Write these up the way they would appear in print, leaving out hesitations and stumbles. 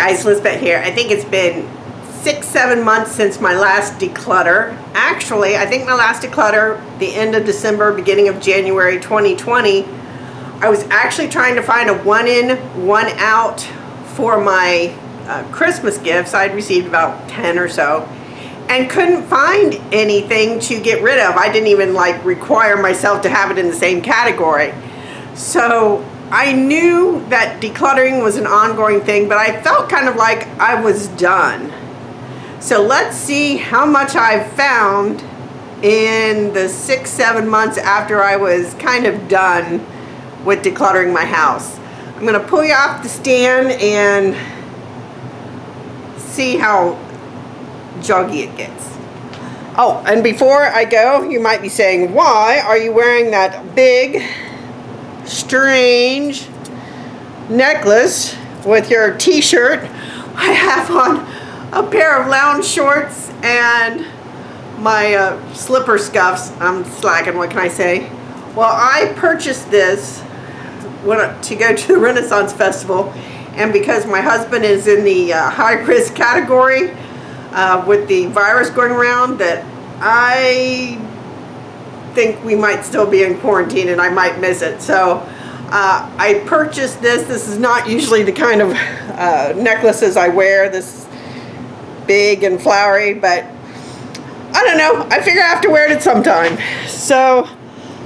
guys, Lisbeth here. I think it's been 6-7 months since my last declutter. Actually, I think my last declutter, the end of December, beginning of January 2020, I was actually trying to find a one in, one out for my Christmas gifts. I'd received about 10 or so and couldn't find anything to get rid of. I didn't even require myself to have it in the same category. So I knew that decluttering was an ongoing thing, but I felt kind of like I was done. So let's see how much I've found in the 6-7 months after I was kind of done with decluttering my house. I'm going to pull you off the stand and see how joggy it gets. Oh, and before I go, you might be saying, why are you wearing that big, strange necklace with your t-shirt? I have on a pair of lounge shorts and my slipper scuffs. I'm slacking, what can I say? Well, I purchased this to go to the Renaissance Festival, and because my husband is in the high-risk category with the virus going around, that I think we might still be in quarantine and I might miss it. So I purchased this. This is not usually the kind of necklaces I wear, this big and flowery, but I don't know. I figure I have to wear it sometime. So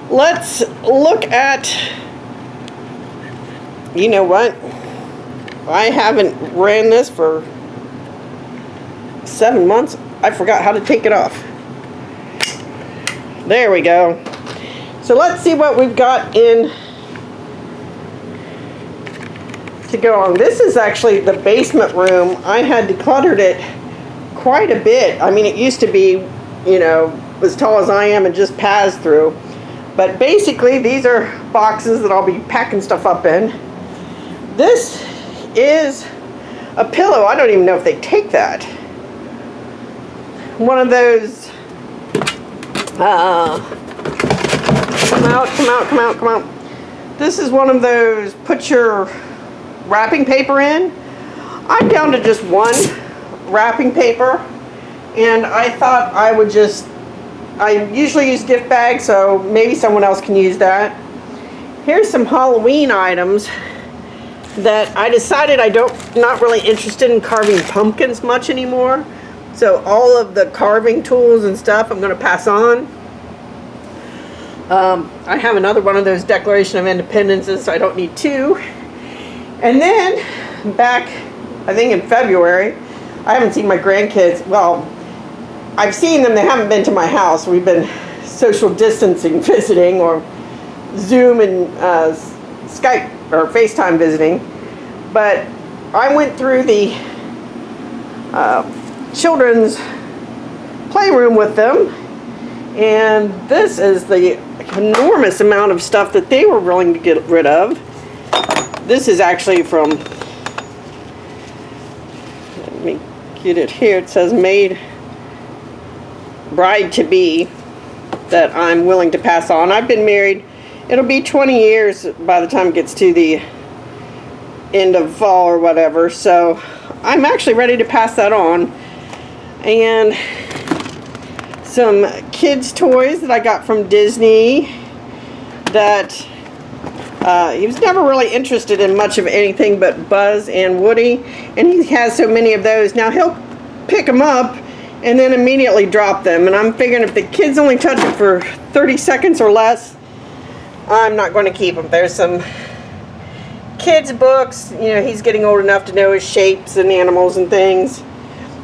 let's look at, you know what? I haven't ran this for 7 months. I forgot how to take it off. There we go. So let's see what we've got in to go on. This is actually the basement room. I had decluttered it quite a bit. I mean, it used to be, you know, as tall as I am and just pass through. But basically, these are boxes that I'll be packing stuff up in. This is a pillow. I don't even know if they take that. One of those, come out. This is one of those put your wrapping paper in. I'm down to just one wrapping paper, and I thought I usually use gift bags, so maybe someone else can use that. Here's some Halloween items that I decided not really interested in carving pumpkins much anymore. So all of the carving tools and stuff I'm going to pass on. I have another one of those Declaration of Independences, so I don't need two. And then back, I think in February, I haven't seen my grandkids. Well, I've seen them. They haven't been to my house. We've been social distancing visiting, or Zoom and Skype or FaceTime visiting. But I went through the children's playroom with them, and this is the enormous amount of stuff that they were willing to get rid of. This is actually from, let me get it here, it says maid, bride to be, that I'm willing to pass on. I've been married, it'll be 20 years by the time it gets to the end of fall or whatever, so I'm actually ready to pass that on. And some kids' toys that I got from Disney that he was never really interested in much of anything but Buzz and Woody, and he has so many of those. Now he'll pick them up and then immediately drop them, and I'm figuring if the kids only touch it for 30 seconds or less, I'm not going to keep them. There's some kids' books. You know, he's getting old enough to know his shapes and animals and things.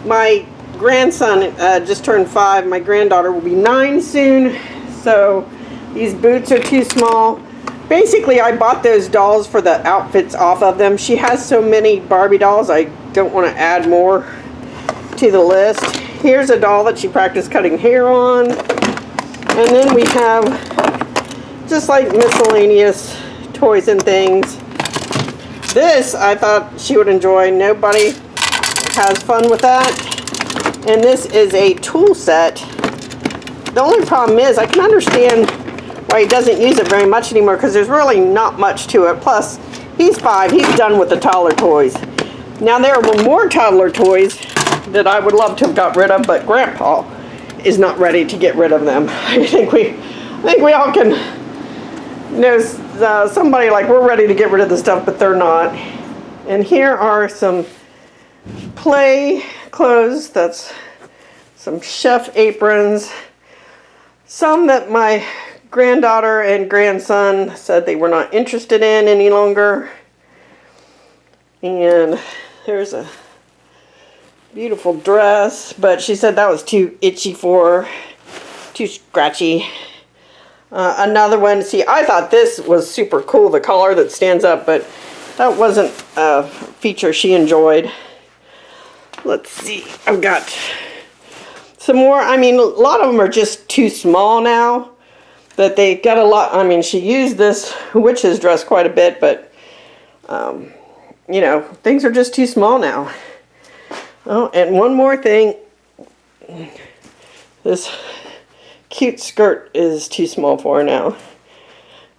My grandson just turned 5. My granddaughter will be 9 soon, so these boots are too small. Basically, I bought those dolls for the outfits off of them. She has so many Barbie dolls, I don't want to add more to the list. Here's a doll that she practiced cutting hair on. And then we have just like miscellaneous toys and things. This I thought she would enjoy. Nobody has fun with that. And this is a tool set. The only problem is I can understand why he doesn't use it very much anymore, because there's really not much to it. Plus, he's 5. He's done with the taller toys. Now there were more toddler toys that I would love to have got rid of, but Grandpa is not ready to get rid of them. I think we all can know somebody like we're ready to get rid of the stuff, but they're not. And here are some play clothes. That's some chef aprons. Some that my granddaughter and grandson said they were not interested in any longer. And there's a beautiful dress, but she said that was too itchy for her, too scratchy. Another one, see, I thought this was super cool, the collar that stands up, but that wasn't a feature she enjoyed. Let's see, I've got some more. I mean, a lot of them are just too small now, that they got a lot. I mean, she used this witch's dress quite a bit, but, you know, things are just too small now. Oh, and one more thing. This cute skirt is too small for her now.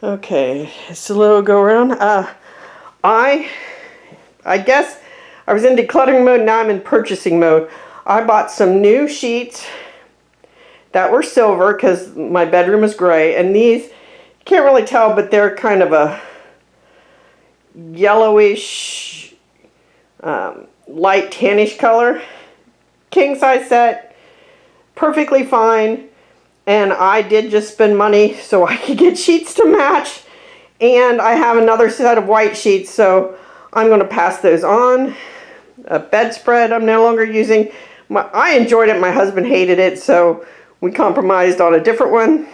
Okay, it's a little go around. I guess I was in decluttering mode, now I'm in purchasing mode. I bought some new sheets that were silver because my bedroom is gray, and these, you can't really tell, but they're kind of a yellowish, light tannish color. King size set, perfectly fine. And I did just spend money so I could get sheets to match. And I have another set of white sheets, so I'm going to pass those on. A bedspread I'm no longer using. I enjoyed it, my husband hated it, so we compromised on a different one.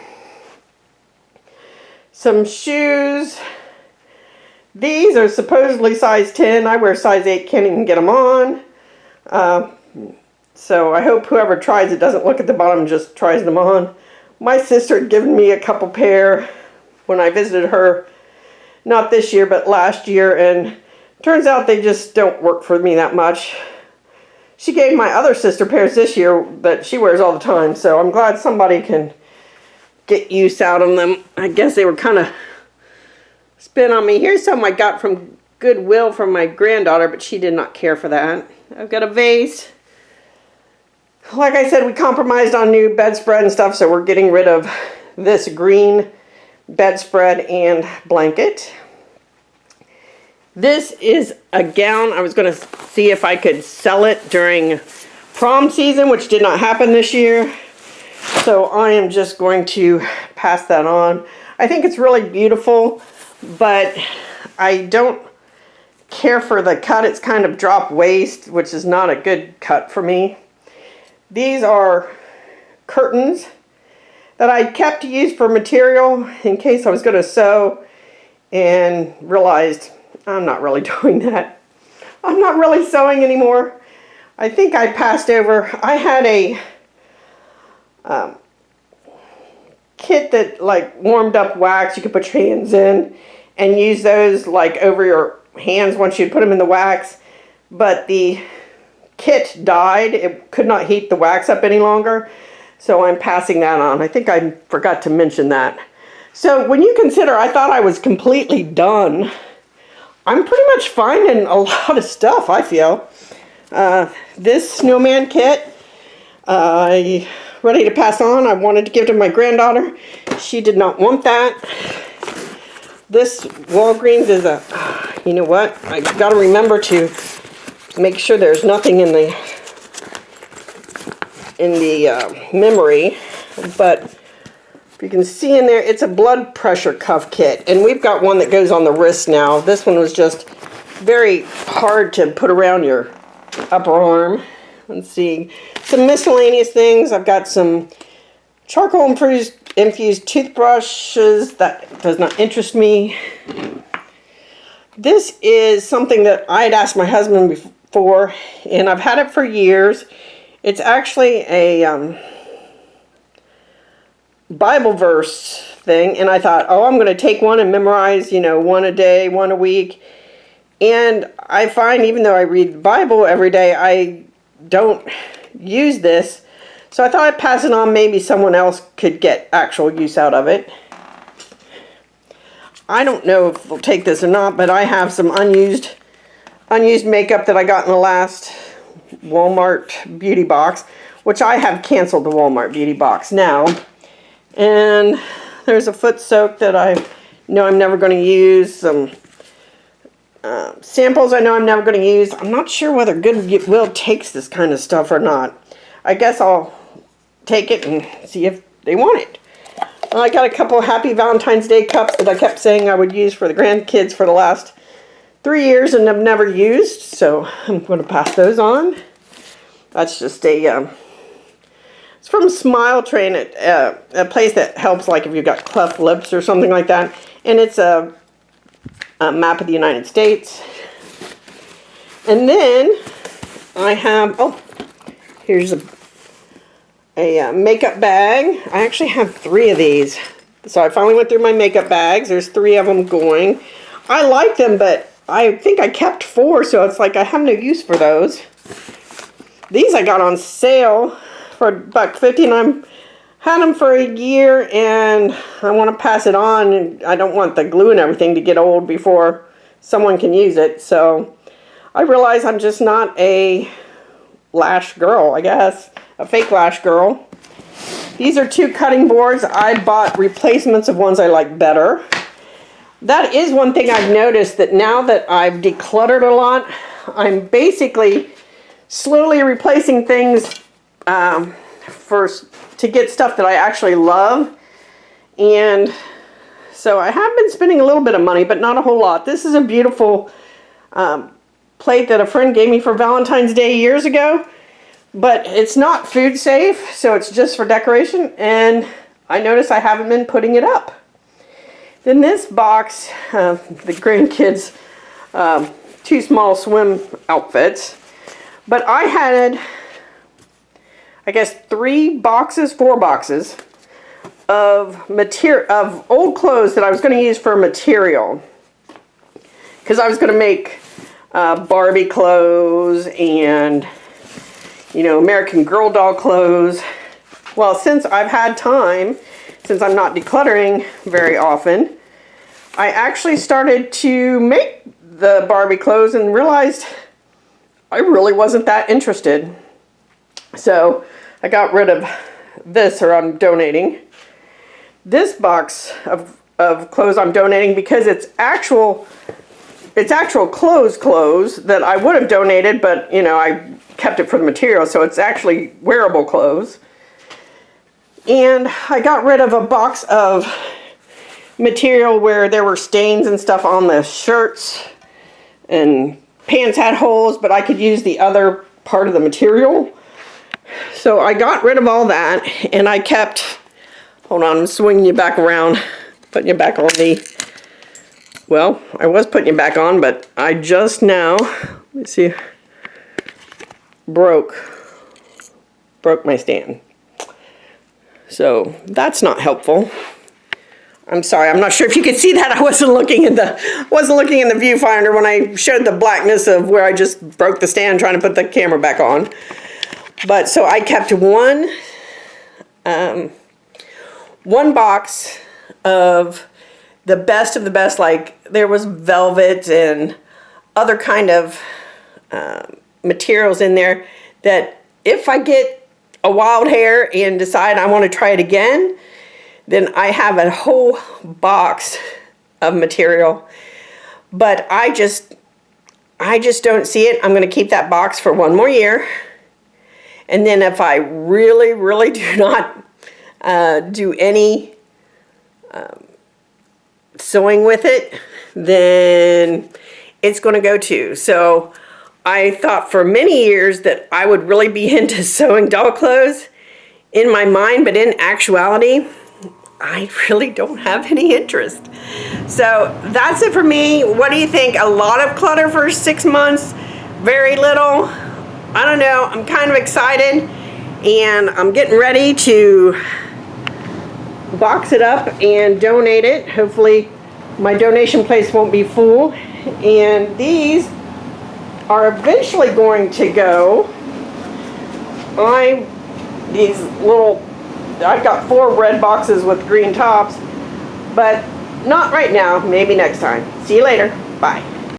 Some shoes. These are supposedly size 10. I wear size 8, can't even get them on. So I hope whoever tries it doesn't look at the bottom and just tries them on. My sister had given me a couple pair when I visited her, not this year, but last year, and turns out they just don't work for me that much. She gave my other sister pairs this year that she wears all the time, so I'm glad somebody can get use out of them. I guess they were kind of spin on me. Here's some I got from Goodwill from my granddaughter, but she did not care for that. I've got a vase. Like I said, we compromised on new bedspread and stuff, so we're getting rid of this green bedspread and blanket. This is a gown. I was going to see if I could sell it during prom season, which did not happen this year. So I am just going to pass that on. I think it's really beautiful, but I don't care for the cut. It's kind of drop waist, which is not a good cut for me. These are curtains that I kept to use for material in case I was going to sew, and realized I'm not really doing that. I'm not really sewing anymore. I think I passed over. I had a kit that like warmed up wax you could put your hands in and use those like over your hands once you'd put them in the wax, but the kit died. It could not heat the wax up any longer, so I'm passing that on. I think I forgot to mention that. So when you consider I thought I was completely done, I'm pretty much finding a lot of stuff, I feel. This snowman kit, I ready to pass on. I wanted to give to my granddaughter. She did not want that. This Walgreens is a, you know what? I got to remember to make sure there's nothing in the memory, but if you can see in there, it's a blood pressure cuff kit, and we've got one that goes on the wrist now. This one was just very hard to put around your upper arm. Let's see, some miscellaneous things. I've got some charcoal infused toothbrushes. That does not interest me. This is something that I'd asked my husband before, and I've had it for years. It's actually a Bible verse thing, and I thought, oh, I'm going to take one and memorize, you know, one a day, one a week. And I find even though I read the Bible every day, I don't use this. So I thought I'd pass it on. Maybe someone else could get actual use out of it. I don't know if they'll take this or not, but I have some unused unused makeup that I got in the last Walmart beauty box, which I have canceled the Walmart beauty box now. And there's a foot soak that I know I'm never going to use. Some samples I know I'm never going to use. I'm not sure whether Goodwill takes this kind of stuff or not. I guess I'll take it and see if they want it. I got a couple Happy Valentine's Day cups that I kept saying I would use for the grandkids for the last 3 years and have never used, so I'm going to pass those on. That's just a, it's from Smile Train, a place that helps, like if you've got cleft lips or something like that. And it's a map of the United States. And then I have, oh, here's a makeup bag. I actually have 3 of these. So I finally went through my makeup bags. There's 3 of them going. I like them, but I think I kept 4, so it's like I have no use for those. These I got on sale for $1.50, and I've had them for a year, and I want to pass it on, and I don't want the glue and everything to get old before someone can use it. So I realize I'm just not a lash girl, I guess. A fake lash girl. These are 2 cutting boards. I bought replacements of ones I like better. That is one thing I've noticed, that now that I've decluttered a lot, I'm basically slowly replacing things to get stuff that I actually love. And so I have been spending a little bit of money, but not a whole lot. This is a beautiful plate that a friend gave me for Valentine's Day years ago. But it's not food safe, so it's just for decoration, and I notice I haven't been putting it up. Then this box, the grandkids' 2 small swim outfits. But I had, I guess, 4 boxes of old clothes that I was going to use for material. Because I was going to make Barbie clothes and, you know, American Girl doll clothes. Well, since I've had time, since I'm not decluttering very often, I actually started to make the Barbie clothes and realized I really wasn't that interested. So I got rid of this, or I'm donating. This box of clothes I'm donating because it's actual clothes that I would have donated, but, you know, I kept it for the material, so it's actually wearable clothes. And I got rid of a box of material where there were stains and stuff on the shirts, and pants had holes, but I could use the other part of the material. So I got rid of all that, and I kept, hold on, I'm swinging you back around, putting you back on well, I was putting you back on, but I just now, let me see, broke my stand. So that's not helpful. I'm sorry, I'm not sure if you could see that. I wasn't looking in the viewfinder when I showed the blackness of where I just broke the stand trying to put the camera back on. But so I kept one box of the best, like there was velvet and other kind of materials in there that if I get a wild hair and decide I want to try it again, then I have a whole box of material. But I just don't see it. I'm going to keep that box for 1 more year. And then if I really, really do not do any sewing with it, then it's going to go too. So I thought for many years that I would really be into sewing doll clothes in my mind, but in actuality, I really don't have any interest. So that's it for me. What do you think? A lot of clutter for 6 months? Very little? I don't know. I'm kind of excited, and I'm getting ready to box it up and donate it. Hopefully my donation place won't be full. And these are eventually going to go. I've got 4 red boxes with green tops, but not right now, maybe next time. See you later. Bye.